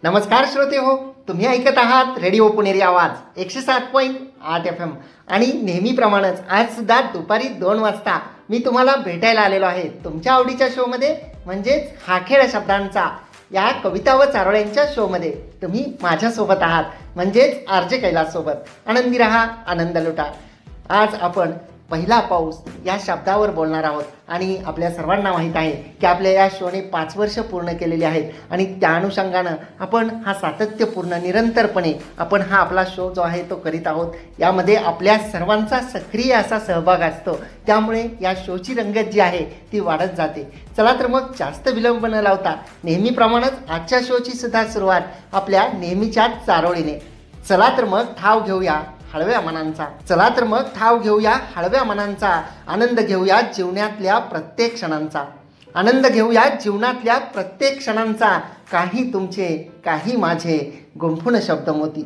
नमस्कार श्रोते हो, तुम्ही ऐकत आहात रेडिओ पुणेरी आवाज 107.8 FM आणि नेहमीप्रमाणेच आज सुद्धा दुपारी 2 वाजता मी तुम्हाला भेटायला आलेलो आहे तुमच्या आवडीच्या शोमध्ये, म्हणजेच हा खेळ शब्दांचा या कविता व चारोळ्यांच्या शोमध्ये तुम्ही माझ्यासोबत आहात, म्हणजेच आरजे कैलास सोबत. आनंदी रहा, आनंद लुटा. आज आपण पहिला पाऊस या शब्दावर बोलणार आहोत आणि आपल्या सर्वांना माहीत आहे की आपल्या या शोने 5 वर्ष पूर्ण केलेली आहेत आणि त्या अनुषंगानं आपण हा सातत्यपूर्ण निरंतरपणे आपण हा आपला शो जो आहे तो करीत आहोत. यामध्ये आपल्या सर्वांचा सक्रिय असा सहभाग असतो, त्यामुळे या शोची रंगत जी आहे ती वाढत जाते. चला तर मग जास्त विलंब न लावता नेहमीप्रमाणेच आजच्या शोची सुद्धा सुरुवात आपल्या नेहमीच्या चारोळीने. चला तर मग ठाव घेऊया हळव्या मनांचा. चला तर मग ठाव घेऊया हळव्या मनांचा, आनंद घेऊया जीवनातल्या प्रत्येक क्षणांचा. आनंद घेऊया जीवनातल्या प्रत्येक क्षणांचा. काही तुमचे काही माझे गुंफून शब्द मोती.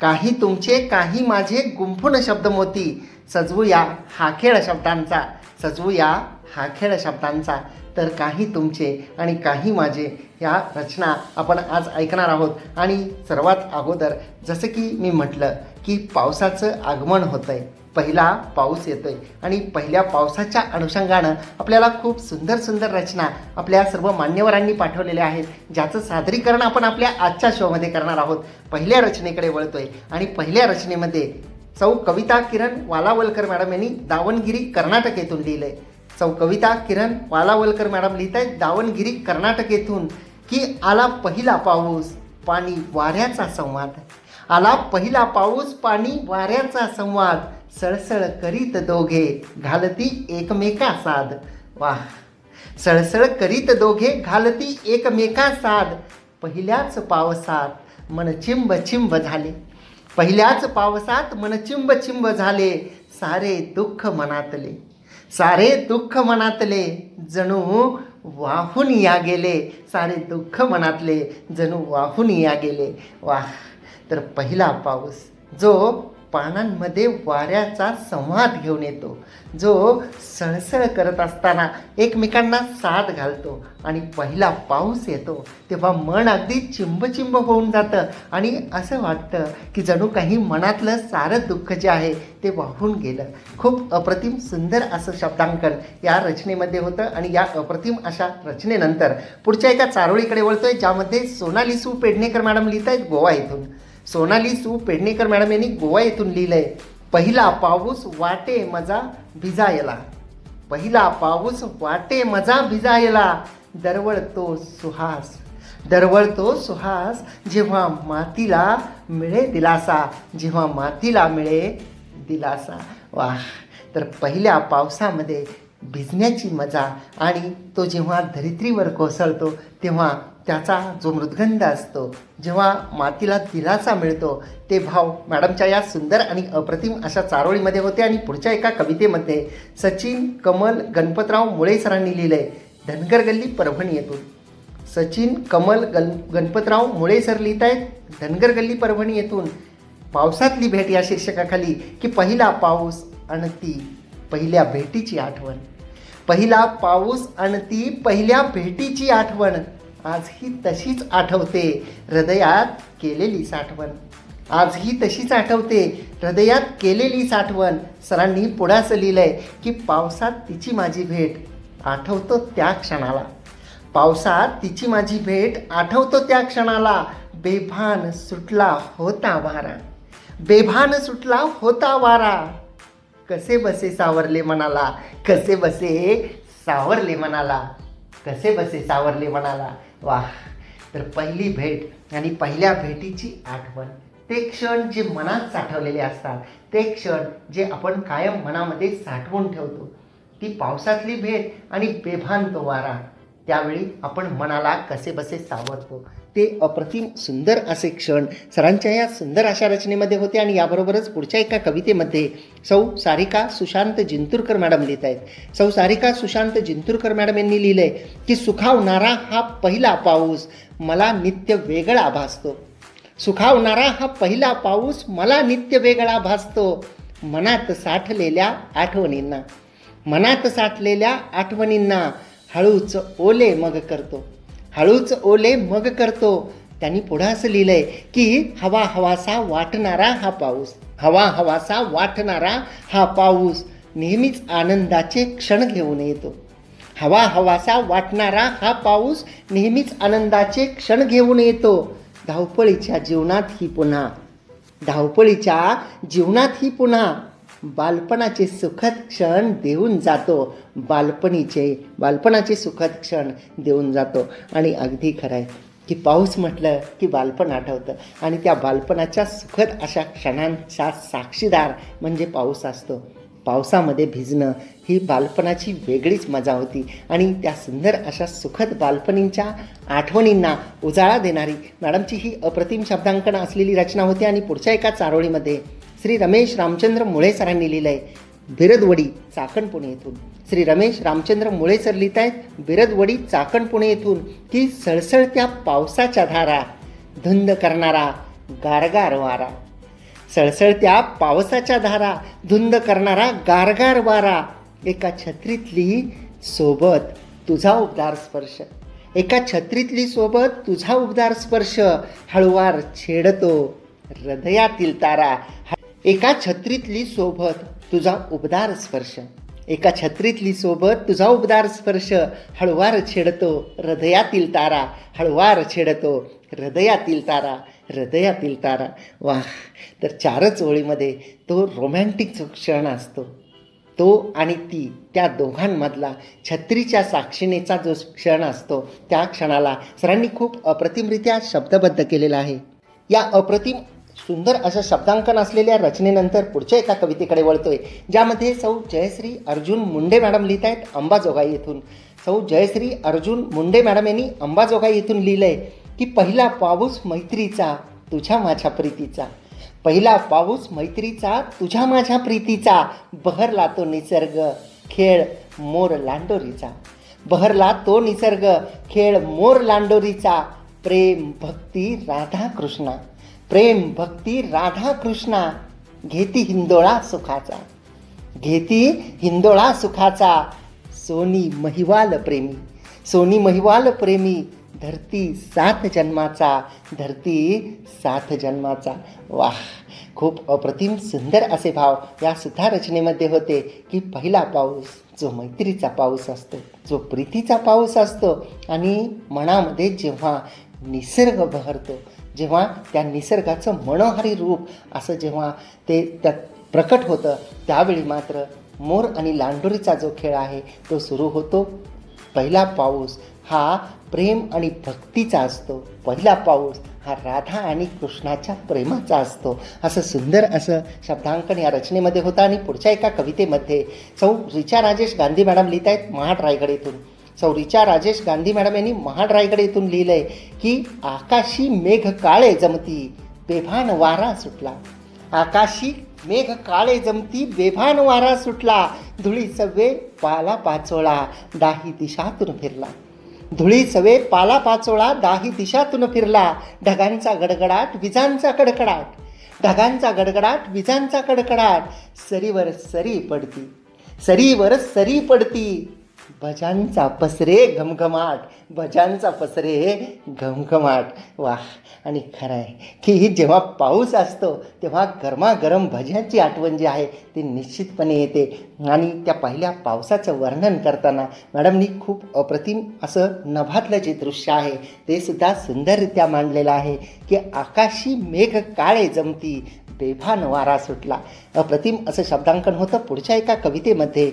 काही तुमचे काही माझे गुंफून शब्द मोती. सजवूया हा खेळ शब्दांचा. सजवूया हा खेळ शब्दांचा. तर काही तुमचे आणि काही माझे या रचना आपण आज ऐकणार आहोत. आणि सर्वात अगोदर जसं की मी म्हटलं की पावसाचं आगमन होतं आहे, पहिला पाऊस येतो आहे आणि पहिल्या पावसाच्या अनुषंगानं आपल्याला खूप सुंदर सुंदर रचना आपल्या सर्व मान्यवरांनी पाठवलेल्या आहेत, ज्याचं सादरीकरण आपण आपल्या आजच्या शोमध्ये करणार आहोत. पहिल्या रचनेकडे वळतोय आणि पहिल्या रचनेमध्ये सौ कविता किरण वालावलकर मॅडम यांनी दावणगिरी कर्नाटक येथून लिहिलं आहे. सौ कविता किरण वालावलकर मॅडम लिहित आहेत दावणगिरी कर्नाटक येथून की आला पहिला पाऊस पाणी वाऱ्याचा संवाद. आला पहिला पाऊस पाणी वाऱ्याचा संवाद. सळसळ करीत दोघे घालती एकमेका साद. वाह, सळसळ करीत दोघे घालती एकमेका साद. पहिल्याच पावसात मन चिंब चिंब झाले. पहिल्याच पावसात मन चिंब चिंब झाले. सारे दुःख मनातले सारे दुःख मनातले जणू वाहून या गेले. सारे दुःख मनातले जणू वाहून या गेले. वाह, तर पहिला पाऊस जो पानांमध्ये वाऱ्याचा संवाद घेऊन येतो, जो सळसळ करत असताना एकमेकांना साथ घालतो आणि पहिला पाऊस येतो तेव्हा मन अगदी चिंबचिंब होऊन जातं आणि असं वाटतं की जणू काही मनातलं सारं दुःख जे आहे ते वाहून गेलं. खूप अप्रतिम सुंदर असं शब्दांकन या रचनेमध्ये होतं. आणि या अप्रतिम अशा रचनेनंतर पुढच्या एका चारोळीकडे वळतोय, ज्यामध्ये सोनाली सू पेडणेकर मॅडम लिहित आहेत गोवा येथून. सोनाली सू पेडणेकर मॅडम यांनी गोवा येथून लिहिलंय पहिला पाऊस वाटे मजा भिजायला. पहिला पाऊस वाटे मजा भिजायला. दरवळतो सुहास दरवळतो सुहास जेव्हा मातीला मिळे दिलासा. जेव्हा मातीला मिळे दिलासा. वाह, तर पहिल्या पावसामध्ये भिजण्याची मजा आणि तो जेव्हा धरित्रीवर कोसळतो तेव्हा त्याचा जो मृदगंध असतो, जेव्हा मातीला दिलासा मिळतो, ते भाव मॅडमच्या या सुंदर आणि अप्रतिम अशा चारोळीमध्ये होते. आणि पुढच्या एका कवितेमध्ये सचिन कमल गणपतराव मुळे सरांनी लिहिलं आहे धनगर गल्ली परभणी येथून. सचिन कमल गणपतराव मुळे सर लिहित आहेत धनगर गल्ली परभणी येथून. पावसातली भेट या शीर्षकाखाली की पहिला पाऊस आणती पहिल्या भेटीची आठवण. पहिला पाऊस आणती पहिल्या भेटीची आठवण. आजही तशीच आठवते हृदयात केलेली साठवण. आजही तशीच आठवते हृदयात केलेली साठवण. सरांनी पुढे असं लिहिलंय की पावसात तिची माझी भेट आठवतो त्या क्षणाला. पावसात तिची माझी भेट आठवतो त्या क्षणाला. बेभान सुटला होता वारा. बेभान सुटला होता वारा. कसे बसे सावरले मनाला. कसे बसे सावरले मनाला. कसे बसे सावरले मनाला. वाह, तर पहिली भेट आणि पहिल्या भेटीची आठवण, ते क्षण जे मनात साठवलेले असतात, ते क्षण जे आपण कायम मनामध्ये साठवून ठेवतो, ती पावसातली भेट आणि बेभान तो वारा, त्यावेळी आपण मनाला कसे बसे सावरतो. ते अप्रतिम सुंदर असे क्षण सरांच्या या सुंदर अशा रचनेमध्ये होते. आणि याबरोबरच पुढच्या एका कवितेमध्ये सौ सारिका सुशांत जिंतूरकर मॅडम लिहित आहेत. सौ सारिका सुशांत जिंतूरकर मॅडम यांनी लिहिलं आहे की सुखावणारा हा पहिला पाऊस मला नित्य वेगळा भासतो. सुखावणारा हा पहिला पाऊस मला नित्य वेगळा भासतो. मनात साठलेल्या आठवणींना मनात साठलेल्या आठवणींना हळूच ओले मग करतो. हळूच ओले मग करतो. त्यांनी पुढं असं लिहिलंय की हवा हवासा वाटणारा हा पाऊस, हवा हवासा वाटणारा हा पाऊस नेहमीच आनंदाचे क्षण घेऊन येतो. हवा हवासा वाटणारा हा पाऊस नेहमीच आनंदाचे क्षण घेऊन येतो. धावपळीच्या जीवनात ही पुन्हा बालपणाचे सुखद क्षण देऊन जातो. बालपणाचे सुखद क्षण देऊन जातो. आणि अगदी खरं आहे की पाऊस म्हटलं की बालपण आठवतं आणि त्या बालपणाच्या सुखद अशा क्षणांचा साक्षीदार म्हणजे पाऊस असतो. पावसामध्ये भिजणं ही बालपणाची वेगळीच मजा होती आणि त्या सुंदर अशा सुखद बालपणींच्या आठवणींना उजाळा देणारी मॅडमची ही अप्रतिम शब्दांकन असलेली रचना होती. आणि पुढच्या एका चारोळीमध्ये श्री रमेश रामचंद्र मुळे सरांनी लिहिलं आहे बिरदवडी चाकण पुणे येथून. श्री रमेश रामचंद्र मुळे सर लिहित आहेत बिरदवडी चाकण पुणे येथून की सळसळत्या पावसाच्या धारा धुंद करणारा गारगार वारा. सळसळत्या पावसाच्या धारा धुंद करणारा गारगार वारा. एका छत्रीतली सोबत तुझा उबदार स्पर्श, एका छत्रीतली सोबत तुझा उबदार स्पर्श हळुवार छेडतो हृदयातील तारा. एका छत्रीतली सोबत तुझा उबदार स्पर्श, एका छत्रीतली सोबत तुझा उबदार स्पर्श हळुवार छेडतो हृदयातील तारा, हळुवार छेडतो हृदयातील तारा, हृदयातील तारा. वाह. तर 4च ओळीमध्ये तो रोमॅन्टिक जो क्षण असतो तो आणि ती त्या दोघांमधला छत्रीच्या साक्षीनेचा जो क्षण असतो त्या क्षणाला सरांनी खूप अप्रतिमरित्या शब्दबद्ध केलेला आहे. या अप्रतिम सुंदर असं शब्दांकन असलेल्या रचनेनंतर पुढच्या एका कवितेकडे वळतोय ज्यामध्ये सौ जयश्री अर्जुन मुंडे मॅडम लिहित आहेत अंबाजोगाई येथून. सौ जयश्री अर्जुन मुंडे मॅडम यांनी अंबाजोगाई येथून लिहिलंय की पहिला पाऊस मैत्रीचा तुझ्या माझ्या प्रीतीचा, पहिला पाऊस मैत्रीचा तुझ्या माझ्या प्रीतीचा बहरला तो निसर्ग खेळ मोर लांडोरीचा, बहरला तो निसर्ग खेळ मोर लांडोरीचा. प्रेम भक्ती राधा कृष्णा, प्रेम भक्ती राधा कृष्णा घेती हिंदोळा सुखाचा, घेती हिंदोळा सुखाचा. सोनी महिवाल प्रेमी, सोनी महिवाल प्रेमी धरती 7 जन्माचा, धरती 7 जन्माचा. वाह. खूप अप्रतिम सुंदर असे भाव या सुद्धा रचनेमध्ये होते की पहिला पाऊस जो मैत्रीचा पाऊस असतो, जो प्रीतीचा पाऊस असतो आणि मनामध्ये जेव्हा निसर्ग बहरतो, जेव्हा त्या निसर्गाचं मनोहारी रूप असं जेव्हा ते त्यात प्रकट होतं त्यावेळी मात्र मोर आणि लांडोरीचा जो खेळ आहे तो सुरू होतो. पहिला पाऊस हा प्रेम आणि भक्तीचा असतो, पहिला पाऊस हा राधा आणि कृष्णाच्या प्रेमाचा असतो. असं सुंदर असं शब्दांकन या रचनेमध्ये होतं. आणि पुढच्या एका कवितेमध्ये सौ रिचा राजेश गांधी मॅडम लिहित आहेत महाड रायगड येथून. सौ रिचा राजेश गांधी मॅडम यांनी महाड रायगड येथून लिहिलं आहे की आकाशी मेघ काळे जमती बेभान वारा सुटला, आकाशी मेघ काळे जमती बेभान वारा सुटला. धुळी सवे पाला पाचोळा दाही दिशातून फिरला, धुळी सवे पाला पाचोळा दाही दिशातून फिरला. ढगांचा गडगडाट विजांचा कडकडाट, ढगांचा गडगडाट विजांचा कडकडाट. सरीवर सरी पडती, सरीवर सरी पडती. भजांचा पसरे घमघमाट, भजांचा पसरे घमघमाट. वाह. आणि खरं आहे की जेव्हा पाऊस असतो तेव्हा गरमागरम भज्याची आठवण जी आहे ती निश्चितपणे येते. आणि त्या पहिल्या पावसाचं वर्णन करताना मॅडमनी खूप अप्रतिम असं नभातलं जे दृश्य आहे ते सुद्धा सुंदररित्या मांडलेलं आहे की आकाशी मेघ काळे जमती बेभान वारा सुटला. अप्रतिम असं शब्दांकन होतं. पुढच्या एका कवितेमध्ये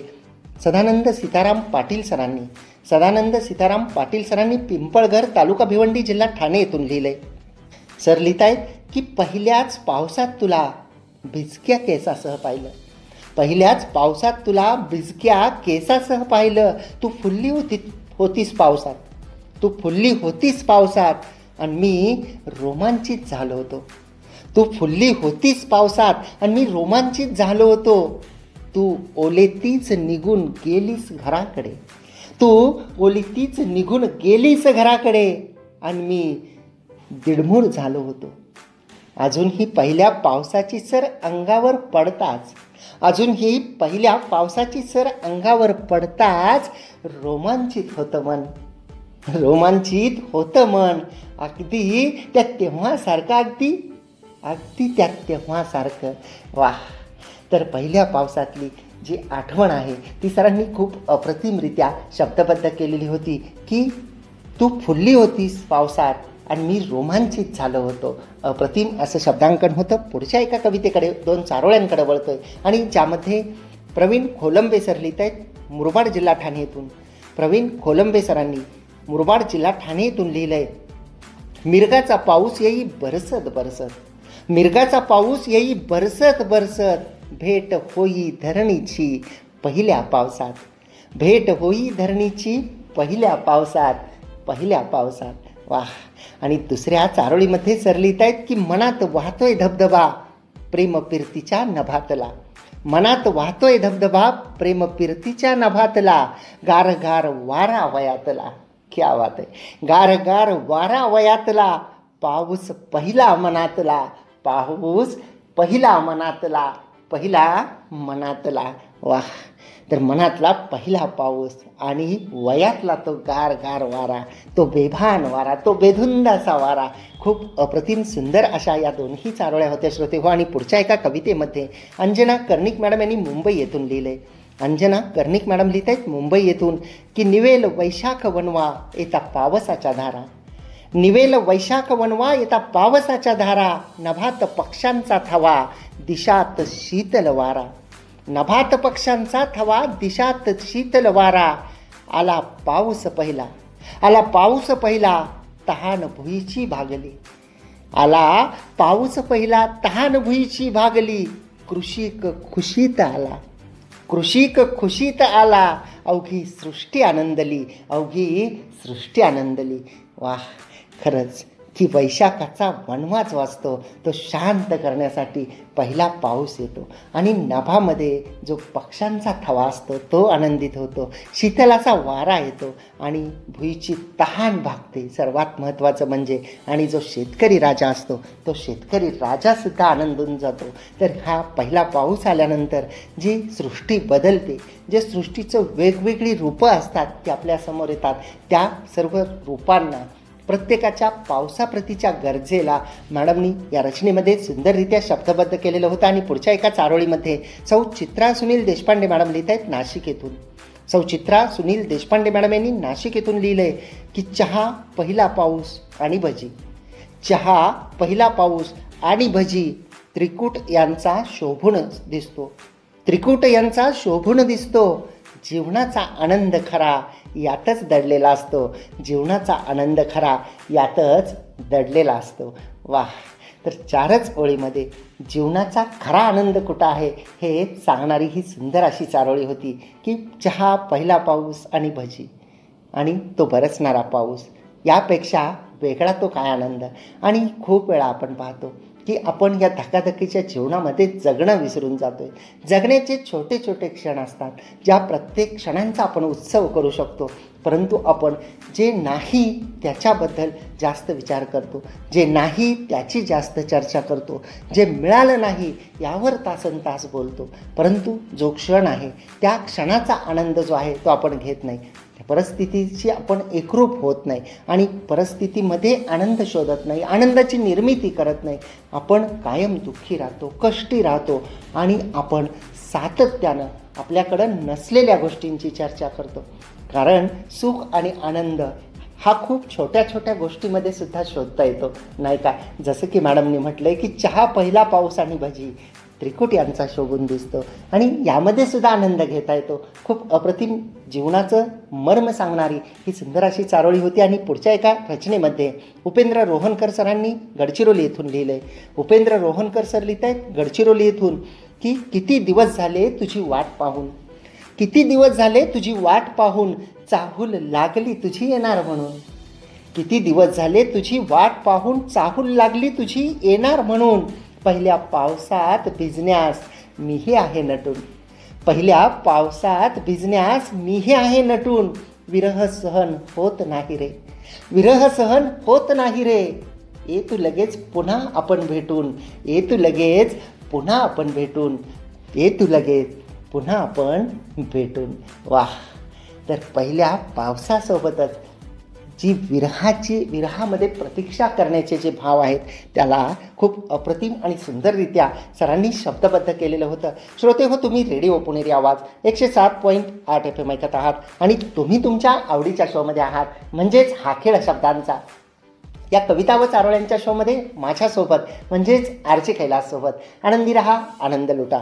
सदानंद सीताराम पाटील सरांनी, सदानंद सीताराम पाटील सरांनी पिंपळघर तालुका भिवंडी जिल्हा ठाणे येथून लिहिलंय. सर लिहित आहेत की पहिल्याच पावसात तुला भिजक्या केसासह पाहिलं, पहिल्याच पावसात तुला भिजक्या केसासह पाहिलं. तू फुलली होतीस पावसात, तू फुलली होतीस पावसात आणि मी रोमांचित झालो होतो. तू फुलली होतीस पावसात आणि मी रोमांचित झालो होतो. तू ओलेतीच निघून गेलीस घराकडे, तू ओलेतीच निघून गेलीस घराकडे आणि मी दिडमूड झालो होतो. अजूनही पहिल्या पावसाची सर अंगावर पडताच, अजूनही पहिल्या पावसाची सर अंगावर पडताच रोमांचित होतं मन. रोमांचित होतं मन, अगदी त्या तेव्हासारखं, अगदी त्या तेव्हासारखं. वाह. तर पहिल्या पावसातली जी आठवण आहे ती सरांनी खूप अप्रतिमरित्या शब्दबद्ध केलेली होती की तू फुलली होतीस पावसात आणि मी रोमांचित झालो होतो. अप्रतिम असं शब्दांकन होतं. पुढच्या एका कवितेकडे, 2 चारोळ्यांकडे वळतोय आणि ज्यामध्ये प्रवीण खोलंबे सर लिहित आहेत मुरबाड जिल्हा ठाणे येथून. प्रवीण खोलंबे सरांनी मुरबाड जिल्हा ठाणे येथून लिहिलंय, मिरगाचा पाऊस येई बरसत बरसत, मिरगाचा पाऊस येई बरसत बरसत, भेट होई धरणीची पहिल्या पावसात, भेट होई धरणीची पहिल्या पावसात, पहिल्या पावसात. वाह. आणि दुसऱ्या चारोळीमध्ये सर लिहित आहेत की मनात वाहतोय धबधबा प्रेम पिरतीच्या नभातला, मनात वाहतोय धबधबा प्रेम पिरतीच्या नभातला, गार गार वारा वयातला. क्या बात आहे. गार गार वारा वयातला, पाऊस पहिला मनातला, पाऊस पहिला मनातला, पहिला मनातला. वाह. तर मनातला पहिला पाऊस आणि वयातला तो गार गार वारा, तो बेभान वारा, तो बेधुंद असा वारा. खूप अप्रतिम सुंदर अशा या दोन्ही चारोळ्या होत्या श्रोते हो. आणि पुढच्या एका कवितेमध्ये अंजना कर्णिक मॅडम यांनी मुंबई येथून लिहिलंय. अंजना कर्णिक मॅडम लिहित आहेत मुंबई येथून की निवेल वैशाख वनवा येता पावसाच्या धारा, निवेल वैशाख वनवा येता पावसाच्या धारा, नभात पक्ष्यांचा थवा दिशात शीतल वारा, नभात पक्ष्यांचा थवा दिशात शीतल वारा, आला पाऊस पहिला, आला पाऊस पहिला तहान भुईची भागली, आला पाऊस पहिला तहान भुईची भागली, कृषिक खुशीत आला, कृषिक खुशीत आला, अवघी सृष्टी आनंदली, अवघी सृष्टी आनंदली. वाह. खरंच की वैशाखाचा वनवा जो असतो तो शांत करण्यासाठी पहिला पाऊस येतो आणि नभामध्ये जो पक्ष्यांचा थवा असतो तो आनंदित होतो, शीतल असा वारा येतो आणि भुईची तहान भागते सर्वात महत्त्वाचं म्हणजे. आणि जो शेतकरी राजा असतो तो शेतकरी राजासुद्धा आनंदून जातो. तर हा पहिला पाऊस आल्यानंतर जी सृष्टी बदलते, जे सृष्टीचं वेगवेगळी रूपं असतात ती आपल्यासमोर येतात, त्या सर्व रूपांना, प्रत्येकाच्या पावसाप्रतीच्या गरजेला मॅडमनी या रचनेमध्ये सुंदररित्या शब्दबद्ध केलेलं होतं. आणि पुढच्या एका चारोळीमध्ये सौ चित्रा सुनील देशपांडे मॅडम लिहित आहेत नाशिक येथून. सौ चित्रा सुनील देशपांडे मॅडम यांनी नाशिक येथून लिहिलं आहे की चहा पहिला पाऊस आणि भजी, चहा पहिला पाऊस आणि भजी, त्रिकूट यांचा शोभून दिसतो, त्रिकूट यांचा शोभून दिसतो, जीवनाचा आनंद खरा यातच दडलेला असतो, जीवनाचा आनंद खरा यातच दडलेला असतो. वाह. तर 4च ओळीमध्ये जीवनाचा खरा आनंद कुठं आहे हे सांगणारी ही सुंदर अशी चारोळी होती की चहा पहिला पाऊस आणि भजी आणि तो बरसणारा पाऊस, यापेक्षा वेगळा तो काय आनंद. आणि खूप वेळा आपण पाहतो की आपण या धकाधकीच्या जीवनामध्ये जगणं विसरून जातो आहे. जगण्याचे छोटे छोटे क्षण असतात, ज्या प्रत्येक क्षणांचा आपण उत्सव करू शकतो, परंतु आपण जे नाही त्याच्याबद्दल जास्त विचार करतो, जे नाही त्याची जास्त चर्चा करतो, जे मिळालं नाही यावर तासनतास बोलतो, परंतु जो क्षण आहे त्या क्षणाचा आनंद जो आहे तो आपण घेत नाही. परिस्थितीशी आपण एकरूप होत नाही आणि परिस्थितीमध्ये आनंद शोधत नाही, आनंदाची निर्मिती करत नाही. आपण कायम दुःखी राहतो, कष्टी राहतो आणि आपण सातत्यानं आपल्याकडं नसलेल्या गोष्टींची चर्चा करतो. कारण सुख आणि आनंद हा खूप छोट्या छोट्या गोष्टीमध्ये सुद्धा शोधता येतो, नाही का. जसं की मॅडमनी म्हटलं आहे की चहा पहिला पाऊस आणि भजी, त्रिकूट यांचा शोभून दिसतो आणि यामध्ये सुद्धा आनंद घेता येतो. खूप अप्रतिम जीवनाचं मर्म सांगणारी ही सुंदर अशी चारोळी होती. आणि पुढच्या एका रचनेमध्ये उपेंद्र रोहनकर सरांनी गडचिरोली येथून लिहिलं आहे. उपेंद्र रोहनकर सर लिहित आहेत गडचिरोली येथून की किती दिवस झाले तुझी वाट पाहून, किती दिवस झाले तुझी वाट पाहून, चाहूल लागली तुझी येणार म्हणून, किती दिवस झाले तुझी वाट पाहून, चाहूल लागली तुझी येणार म्हणून, पहिल्या पावसात भिजण्यास मीही आहे नटून, पहिल्या पावसात भिजण्यास मीही आहे नटून, विरह सहन होत नाही रे, विरह सहन होत नाही रे, ये तू लगेच पुन्हा आपण भेटून, ये तू लगेच पुन्हा आपण भेटून, ये तू लगेच पुन्हा आपण भेटून. वाह. तर पहिल्या पावसासोबतच जी विरहामध्ये प्रतीक्षा करण्याचे जे भाव आहेत त्याला खूप अप्रतिम आणि सुंदररित्या सरांनी शब्दबद्ध केलेलं होतं. श्रोते हो, तुम्ही रेडिओ पुणेरी आवाज 107.8 FM ऐकत आहात आणि तुम्ही तुमच्या आवडीच्या शोमध्ये आहात, म्हणजेच हा खेळ शब्दांचा. या कविता व चारोळ्यांच्या शोमध्ये माझ्यासोबत म्हणजेच आरचे कैलाससोबत आनंदी रहा, आनंद लुटा.